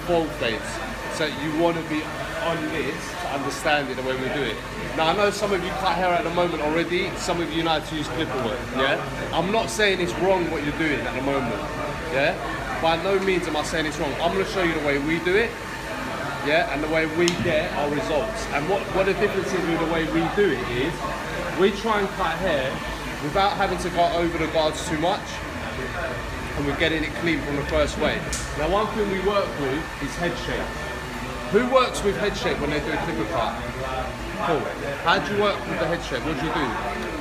fold fades. So you want to be on this to understand it the way we do it. Now I know some of you cut hair at the moment already, some of you know how to use clipper work, yeah? I'm not saying it's wrong what you're doing at the moment, yeah? By no means am I saying it's wrong. I'm going to show you the way we do it, yeah? And the way we get our results. And what the difference is with the way we do it is, we try and cut hair without having to go over the guards too much, and we're getting it clean from the first way. Now one thing we work with is head shape. Who works with head shape when they do a clipper cut? Cool. How do you work with the head shape? What do you do?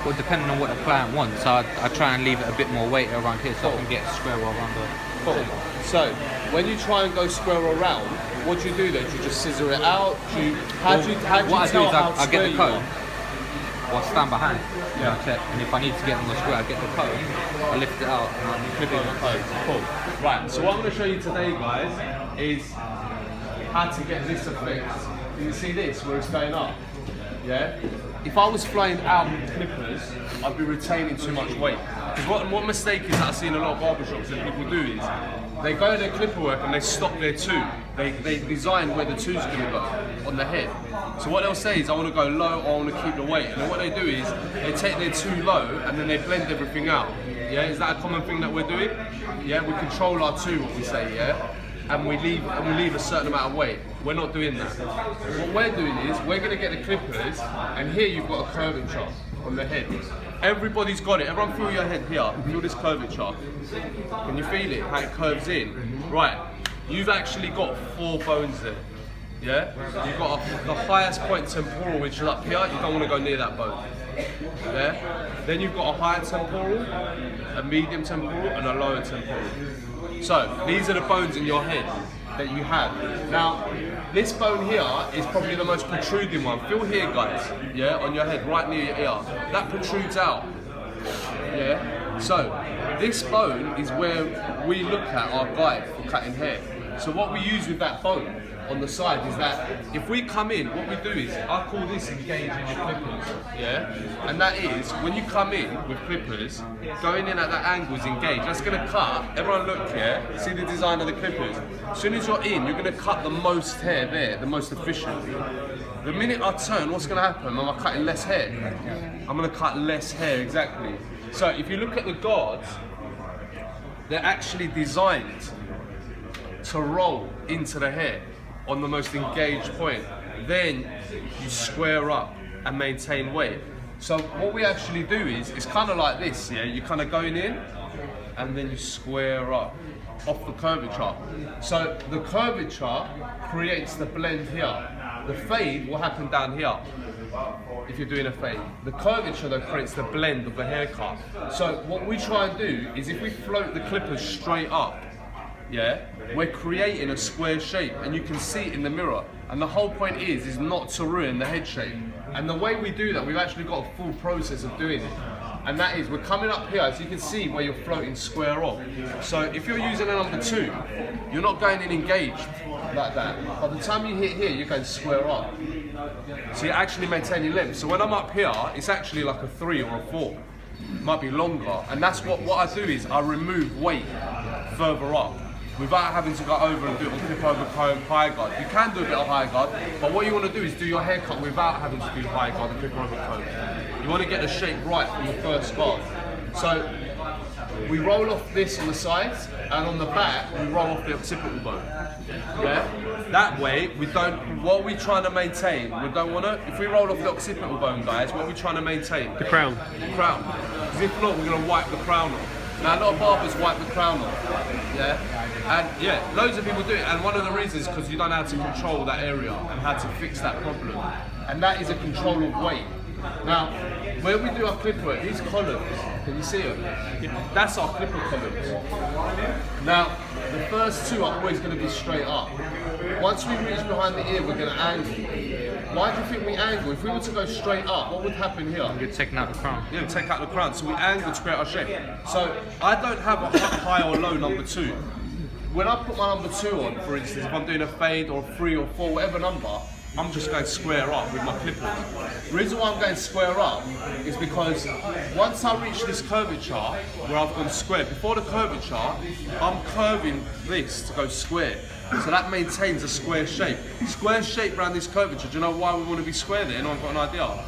Well, depending on what the client wants, I try and leave it a bit more weight around here so I can get square around the... Cool. So, when you try and go square around, what do you do then? Do you just scissor it out? How do you tell how I get the comb, or I stand behind, yeah. Check, and if I need to get on the square, I get the comb, I lift it out and I clip it on the comb. Cool. Right, so what I'm going to show you today, guys, is how to get this effect. Can you see this, where it's going up? Yeah? If I was flying out with clippers, I'd be retaining too much weight. Because what mistake is that I see in a lot of barbershops that people do is, they go in their clipper work and they stop their two. They design where the two's going to go, on the head. So what they'll say is, I want to go low, or I want to keep the weight. And then what they do is, they take their two low and then they blend everything out. Yeah, is that a common thing that we're doing? Yeah, we control our two, what we say, yeah? And we leave a certain amount of weight. We're not doing that. What we're doing is, we're going to get the clippers, and here you've got a curvature on the head. Everybody's got it. Everyone feel your head here. Feel this curvature. Can you feel it? How it curves in? Right. You've actually got 4 bones there. Yeah? You've got the highest point temporal, which is up here. You don't want to go near that bone. Yeah? Then you've got a higher temporal, a medium temporal, and a lower temporal. So, these are the bones in your head that you have. Now, this bone here is probably the most protruding one. Feel here, guys, yeah, on your head, right near your ear. That protrudes out, yeah? So, this bone is where we look at our guide for cutting hair. So what we use with that bone on the side is that if we come in, what we do is, I call this engaging your clippers, yeah? And that is, when you come in with clippers, going in at that angle is engaged. That's gonna cut, everyone look here, see the design of the clippers. As soon as you're in, you're gonna cut the most hair there, the most efficient. The minute I turn, what's gonna happen? Am I cutting less hair? I'm gonna cut less hair, exactly. So if you look at the guards, they're actually designed to roll into the hair on the most engaged point. Then you square up and maintain weight. So what we actually do is, it's kind of like this, yeah? You're kind of going in and then you square up off the curvature. So the curvature creates the blend here. The fade will happen down here if you're doing a fade. The curvature though creates the blend of the haircut. So what we try and do is, if we float the clippers straight up, yeah, we're creating a square shape, and you can see it in the mirror. And the whole point is not to ruin the head shape. And the way we do that, we've actually got a full process of doing it. And that is, we're coming up here, so you can see where you're floating square off. So if you're using a number 2, you're not going in engaged like that. By the time you hit here, you're going square up. So you're actually maintaining length. So when I'm up here, it's actually like a 3 or a 4. It might be longer. And that's what I do is, I remove weight further up, without having to go over and do it on clip over comb, high guard. You can do a bit of high guard, but what you want to do is do your haircut without having to do high guard and clip over comb. You want to get the shape right from the first guard. So we roll off this on the sides, and on the back we roll off the occipital bone. Yeah? That way, what we're trying to maintain, we don't want to, if we roll off the occipital bone, guys, what we're trying to maintain? The crown. The crown. Because if not, we're going to wipe the crown off. Now, a lot of barbers wipe the crown off, yeah? And yeah, loads of people do it, and one of the reasons is because you don't know how to control that area and how to fix that problem. And that is a control of weight. Now, where we do our clipper work, these columns, can you see them? That's our clipper columns. Now, the first 2 are always going to be straight up. Once we reach behind the ear, we're going to angle. Why do you think we angle? If we were to go straight up, what would happen here? You're taking out the crown. Yeah, take out the crown. So we angle to create our shape. So I don't have a high or low number 2. When I put my number 2 on, for instance, if I'm doing a fade or a 3 or 4, whatever number, I'm just going square up with my clippers. The reason why I'm going square up is because once I reach this curvature, where I've gone square, before the curvature, I'm curving this to go square. So that maintains a square shape. Square shape around this curvature. Do you know why we want to be square there? Anyone got an idea?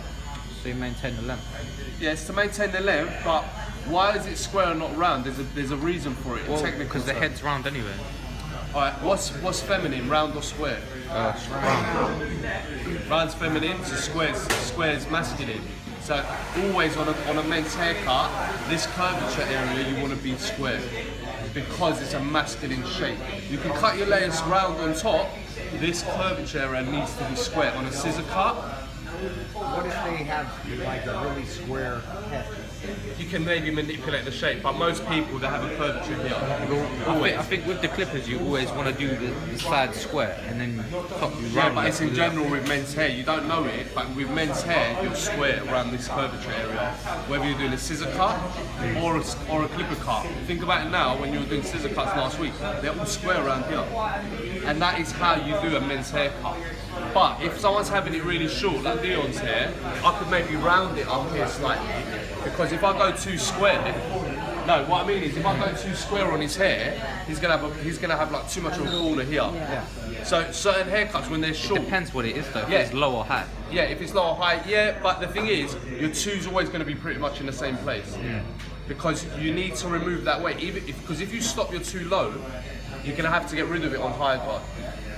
So you maintain the length. Yeah, it's to maintain the length, but why is it square and not round? There's a reason for it. Well, technical because the term. head's round anyway. Alright, what's feminine, round or square? Round. Round's feminine, so square's masculine. So always on a men's haircut, this curvature area you want to be square because it's a masculine shape. You can cut your layers round on top. This curvature area needs to be square. On a scissor cut, What if they have like a really square head? you can maybe manipulate the shape, but most people they have a curvature here. I think with the clippers you always want to do the side square and then top you Yeah, round. but it's in it. general with men's hair. You don't know it, but with men's hair, you're square around this curvature area. Whether you're doing a scissor cut or a clipper cut. Think about it now. When you were doing scissor cuts last week, they're all square around here, and that is how you do a men's haircut. But if someone's having it really short, like Dion's hair, I could maybe round it up here slightly. Because if I go too square, no, what I mean is if I go too square on his hair, he's gonna have like too much of a corner here. Yeah. So certain haircuts when they're short, Depends what it is though. If Yeah. it's low or high. yeah, if it's low or high, yeah. But the thing is, your two's always going to be pretty much in the same place because you need to remove that weight. Because if you stop your two low, you're going to have to get rid of it on higher guard.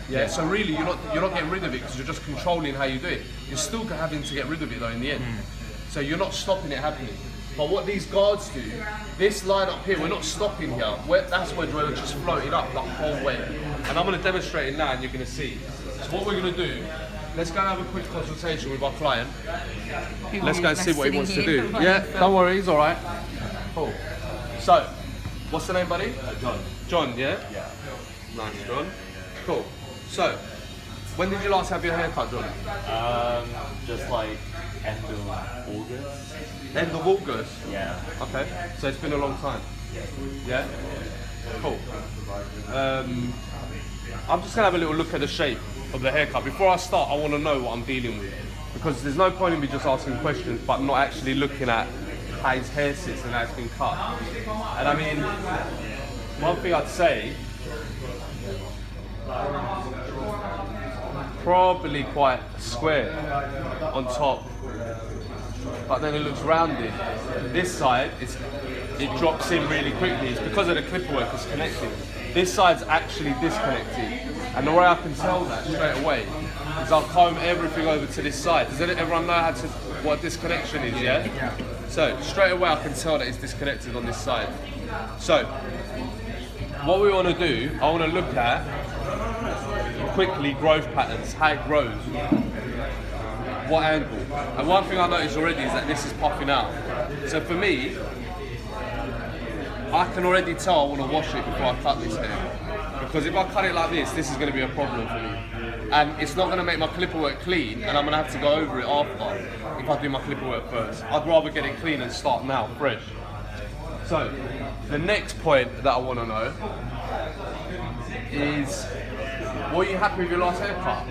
Yeah. So really, you're not getting rid of it because you're just controlling how you do it. You're still having to get rid of it though in the end. So you're not stopping it happening. But what these guards do, this line up here, we're not stopping here. That's where we're just floating up the whole way. And I'm going to demonstrate it now and you're going to see. So what we're going to do, let's go and have a quick consultation with our client. Let's go and see what he wants to do. Yeah, don't worry, he's all right. Cool. So, what's the name, buddy? John. John, yeah? Yeah. Nice, John. Cool. So, when did you last have your hair cut, John? Just like end of August. End of August? Yeah. Okay, so it's been a long time. Yeah? Cool. I'm just gonna have a little look at the shape of the haircut. Before I start, I wanna know what I'm dealing with. Because there's no point in me just asking questions but not actually looking at how his hair sits and how it's been cut. And I mean, one thing I'd say, probably quite square on top, but then it looks rounded. This side, it drops in really quickly. It's because of the clipper work it's connected. This side's actually disconnected. And the way I can tell that straight away is I'll comb everything over to this side. Does everyone know what disconnection is, yeah? So straight away I can tell that it's disconnected on this side. So what we want to do, I want to look at quickly growth patterns, how it grows, what angle. And one thing I noticed already is that this is puffing out. So for me, I can already tell I want to wash it before I cut this hair. Because if I cut it like this is going to be a problem for me. And it's not going to make my clipper work clean, and I'm going to have to go over it after if I do my clipper work first. I'd rather get it clean and start now, fresh. So, the next point that I want to know is, were you happy with your last haircut?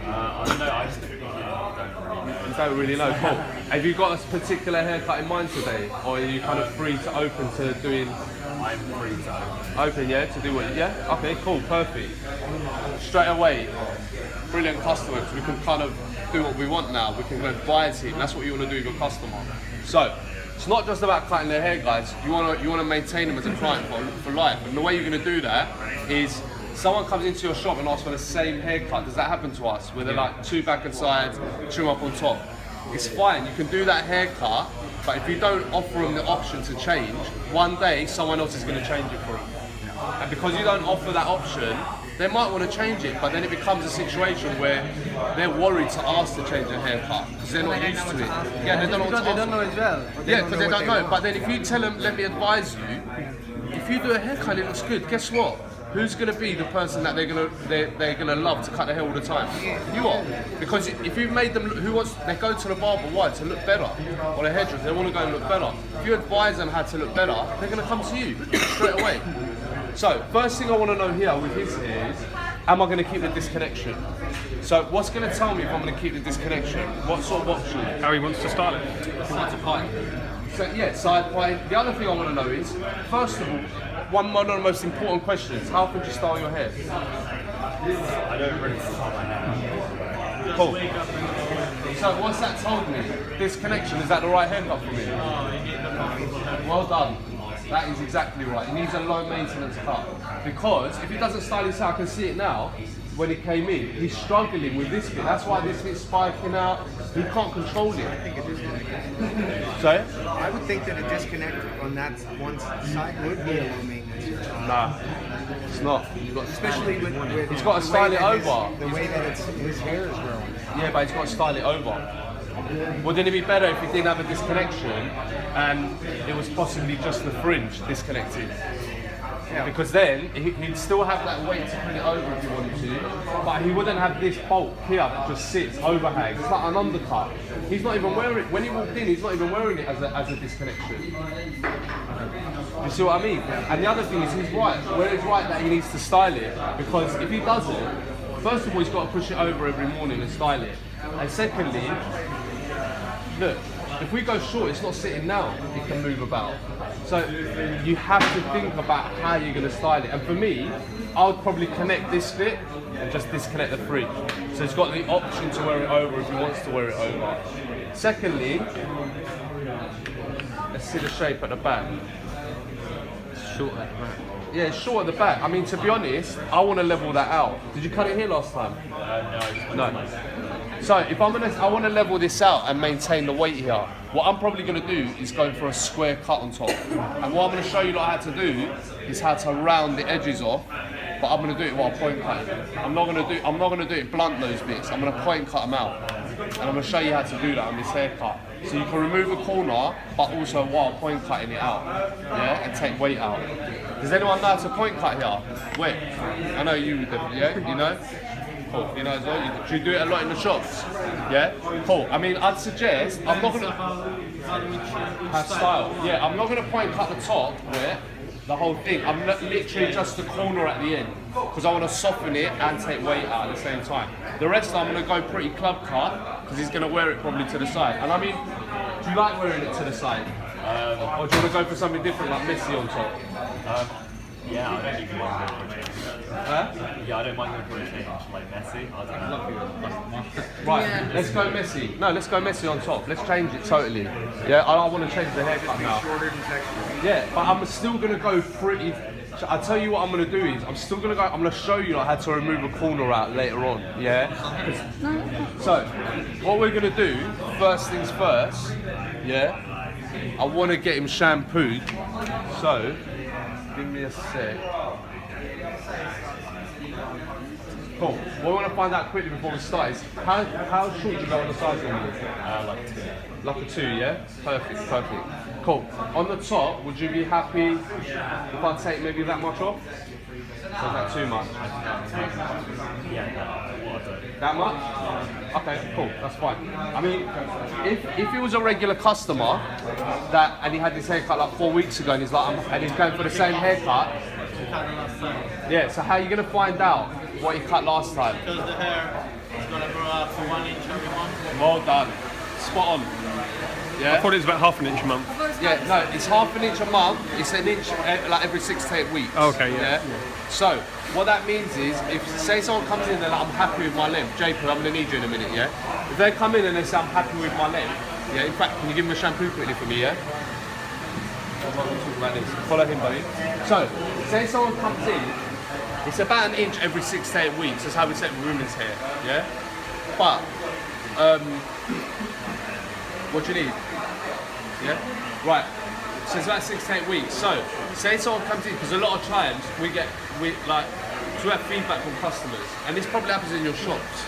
I don't know. I just typically don't You don't really know. Cool. Have you got a particular haircut in mind today, or are you kind of free to open to doing? I'm free to Open, yeah, to do what? Yeah. Okay, cool, perfect. Straight away, brilliant customer. 'Cause we can kind of do what we want now. We can advise him. That's what you want to do with your customer. So. It's not just about cutting their hair, guys. You want to maintain them as a client for life. And the way you're going to do that is someone comes into your shop and asks for the same haircut. Does that happen to us? Where they're like two back and sides, trim up on top. It's fine. You can do that haircut, but if you don't offer them the option to change, one day someone else is going to change it for them. And because you don't offer that option, they might want to change it, but then it becomes a situation where they're worried to ask to change their haircut because they're not used to it. Yeah, they don't know what to They don't ask. know as well. Yeah, because they don't know. But then if you tell them, let me advise you, if you do a haircut and it looks good, guess what? Who's going to be the person that they're gonna love to cut their hair all the time? You are. Because if you've made them, they go to the barber, why? To look better. Or the hairdresser, they want to go and look better. If you advise them how to look better, they're going to come to you straight away. So, first thing I want to know here with his hair is, am I going to keep the disconnection? So, what's going to tell me if I'm going to keep the disconnection? What sort of option? How he wants to style it. He wants a pie. So, yeah, side pie. The other thing I want to know is, first of all, one of the most important questions, how often do you style your hair? I don't really start my hair. Cool. So what's that told me? This connection, is that the right haircut for me? Well done. That is exactly right. He needs a low maintenance cut. Because if he doesn't style this out, I can see it now, when he came in, he's struggling with this bit. That's why this bit's spiking out. He can't control it. I think a disconnect. Sorry? I would think that a disconnect on that one side would be a low maintenance. Nah, it's not. You've got to Especially with He's got to the style way it that over. The way that his hair is growing. Yeah, but he's got to style it over. Wouldn't it be better if he didn't have a disconnection and it was possibly just the fringe disconnected? Yeah. Because then he'd still have that weight to put it over if he wanted to, but he wouldn't have this bulk here that just sits, overhangs. It's like an undercut. He's not even wearing it. When he walked in, he's not even wearing it as a disconnection. You see what I mean? And the other thing is, he's right. Where he's right that he needs to style it, because if he doesn't, first of all, he's got to push it over every morning and style it. And secondly, look, if we go short, it's not sitting down, it can move about. So you have to think about how you're going to style it. And for me, I would probably connect this bit and just disconnect the fringe. So he's got the option to wear it over if he wants to wear it over. Secondly, let's see the shape at the back. Short at the back. Yeah, it's short at the back. I mean, to be honest, I want to level that out. Did you cut it here last time? No. So if I want to level this out and maintain the weight here. What I'm probably going to do is go for a square cut on top. And what I'm going to show you how to do is how to round the edges off. But I'm going to do it while point cutting. I'm not going to do it blunt those bits. I'm going to point cut them out. And I'm going to show you how to do that on this haircut. So you can remove a corner, but also while point cutting it out. Yeah, and take weight out. Does anyone know how to point cut here? Wait, I know you do, yeah? You know? Cool. You know as well? Do you do it a lot in the shops? Yeah? Cool. I mean, I'd suggest, I'm not going to... Have style. Yeah, I'm not going to point cut the top, yeah? The whole thing. I'm literally just the corner at the end. Because I want to soften it and take weight out at the same time. The rest I'm going to go pretty club cut, because he's going to wear it probably to the side. And I mean, do you like wearing it to the side? Or do you want to go for something different, like messy on top? Yeah, I don't even mind going for a change. Yeah, I don't mind going for a change, like messy. I don't know. Right, let's go messy. No, let's go messy on top. Let's change it totally. Yeah, I want to change the haircut now. Yeah, but I'm still going to go pretty... I'll tell you what I'm going to do is, I'm still going to go, I'm going to show you how to remove a corner out later on, yeah? So, what we're going to do, first things first, yeah? I want to get him shampooed, so, give me a sec. Cool. What we want to find out quickly before we start is, how short do you go on the sides on like 2. Like a 2, yeah? Perfect, perfect. Cool. On the top, would you be happy if I take maybe that much off? Or is that too much? That much? Okay, cool, that's fine. I mean, if he was a regular customer and he had this haircut like 4 weeks ago and he's like, and he's going for the same haircut, yeah, so how are you going to find out what he cut last time? Because the hair is going to grow out to 1 inch every month. Well done. Spot on. Yeah? I thought it was about half an inch a month. Yeah, no, it's half an inch a month. It's an inch like every 6 to 8 weeks. Okay, yeah. So, what that means is, if say someone comes in and they're like, I'm happy with my length, Jacob, I'm going to need you in a minute, yeah? If they come in and they say, I'm happy with my length, yeah, in fact, can you give him a shampoo quickly for me, yeah? Like this. Follow him, buddy. So, say someone comes in, it's about an inch every 6 to 8 weeks. That's how we set women's hair, yeah? But, what do you need? Yeah? Right. So it's about 6 to 8 weeks. So, say someone comes in, because a lot of times we have feedback from customers, and this probably happens in your shops.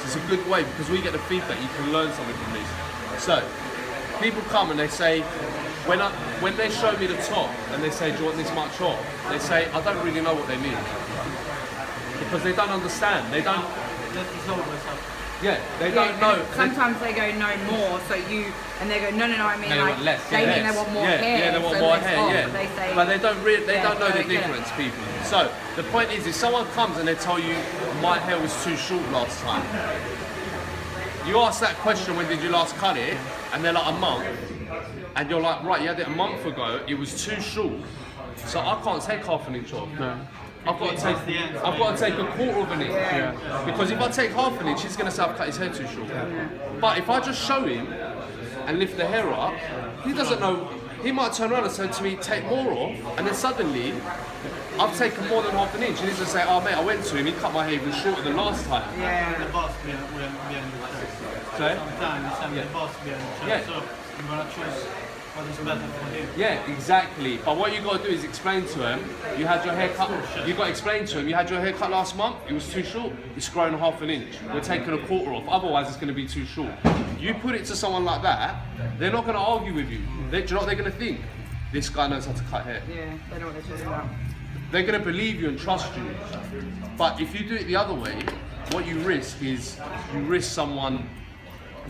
So it's a good way, because we get the feedback, you can learn something from this. So, people come and they say, when they show me the top, and they say, do you want this much off? They say, I don't really know what they mean. Because they don't understand. They don't... Yeah, they don't know. Sometimes they go no more, and they go no, I mean They like want less, they yeah. mean they want more hair. Yeah, they want so more less hair, off, yeah. But they say, but they don't know the I get it. difference, people. So the point is, if someone comes and they tell you my hair was too short last time, you ask that question, when did you last cut it? And they're like, a month. And you're like, right, you had it a month ago, it was too short. So I can't take half an inch off. No. I've got to take a quarter of an inch. Because if I take half an inch, he's going to say I've cut his hair too short. But if I just show him and lift the hair up, he doesn't know. He might turn around and say to me, take more off, and then suddenly I've taken more than half an inch, and he's going to say, oh mate, I went to him, he cut my hair even shorter than last time. Yeah. The boss behind the Okay? sometimes I'm the boss behind the Yeah. so I'm gonna choose what is better for him. Yeah, exactly. But what you got to do is explain to him, you had your hair cut, you got to explain to him, you had your hair cut last month, it was too short, it's grown half an inch. We're taking a quarter off, otherwise it's going to be too short. You put it to someone like that, they're not going to argue with you. Do you know what they're going to think? This guy knows how to cut hair. Yeah, they know what they're talking about. They're going to believe you and trust you. But if you do it the other way, what you risk is you risk someone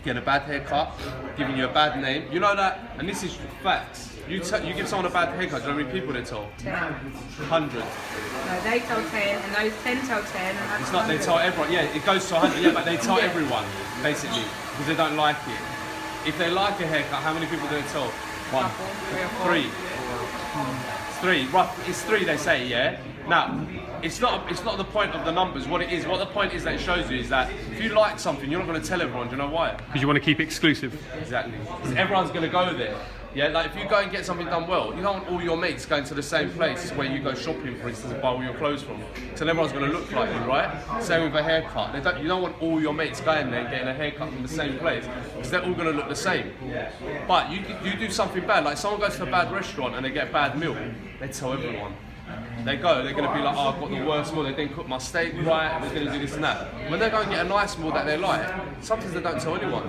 getting a bad haircut, giving you a bad name. You know that, and this is facts. You give someone a bad haircut, do you know how many people they tell? 10. 100. No, they tell 10, and those 10 tell 10. And that's It's not they 100. tell everyone. Yeah, it goes to 100. Yeah, but they tell everyone basically because they don't like it. If they like a haircut, how many people do they tell? One, Couple, 3 or 4. 3. It's 3. Rough. It's 3. They say. Yeah. Now, it's not the point of the numbers. What it is, what the point is that it shows you is that if you like something, you're not going to tell everyone. Do you know why? Because you want to keep it exclusive. Exactly. Because everyone's going to go there. Yeah, like if you go and get something done well, you don't want all your mates going to the same place where you go shopping, for instance, and buy all your clothes from. So everyone's going to look like you, right? Same with a haircut. You don't want all your mates going there and getting a haircut from the same place because they're all going to look the same. But you do something bad, like someone goes to a bad restaurant and they get a bad meal, they tell everyone. They go, they're going to be like, oh, I've got the worst meal, they didn't cook my steak right, they're going to do this and that. When they go and get a nice meal that they like, sometimes they don't tell anyone.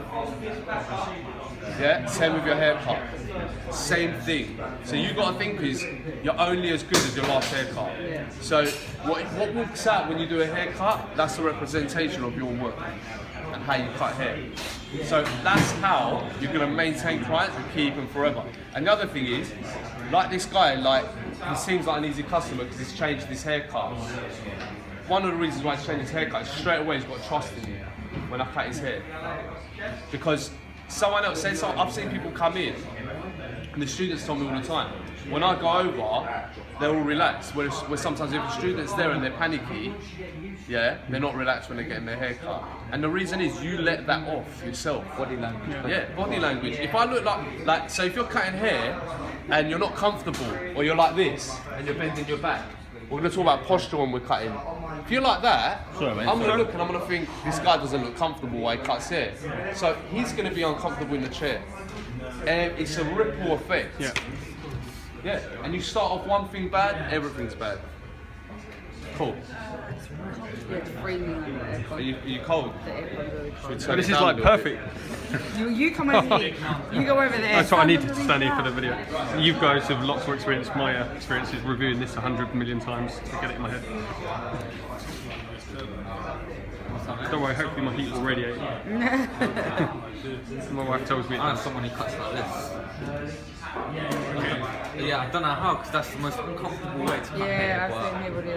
Yeah, same with your haircut. Same thing. So you got to think is, you're only as good as your last haircut. So what walks out when you do a haircut, that's a representation of your work and how you cut hair. So that's how you're going to maintain clients and keep them forever. And the other thing is, like this guy, like he seems like an easy customer because he's changed his haircut. One of the reasons why he's changed his haircut is straight away he's got trust in me when I cut his hair. Because someone else says something, I've seen people come in and the students tell me all the time, when I go over, they're all relaxed. Where sometimes if a student's there and they're panicky, yeah, they're not relaxed when they're getting their hair cut. And the reason is you let that off yourself. Body language. Yeah, body language. If I look like, so if you're cutting hair and you're not comfortable, or you're like this, and you're bending your back, we're going to talk about posture when we're cutting. If you're like that, I'm going to look and I'm going to think, this guy doesn't look comfortable while he cuts hair. So he's going to be uncomfortable in the chair. And it's a ripple effect. Yeah. Yeah, and you start off one thing bad, everything's bad. Cool. You have to free me like that. Are you cold? The aircon's really cold. Should we But turn this it is down a like little perfect. bit? You come over here. You go over there. That's what I needed to stand here for the video. You guys have lots more experience. My experience is reviewing this 100 million times to get it in my head. Don't worry, hopefully my heat will radiate. My wife tells me it I know does. someone who cuts like this. Yeah, I don't know how, because that's the most uncomfortable way to cut hair. Yeah, I've but seen people do that.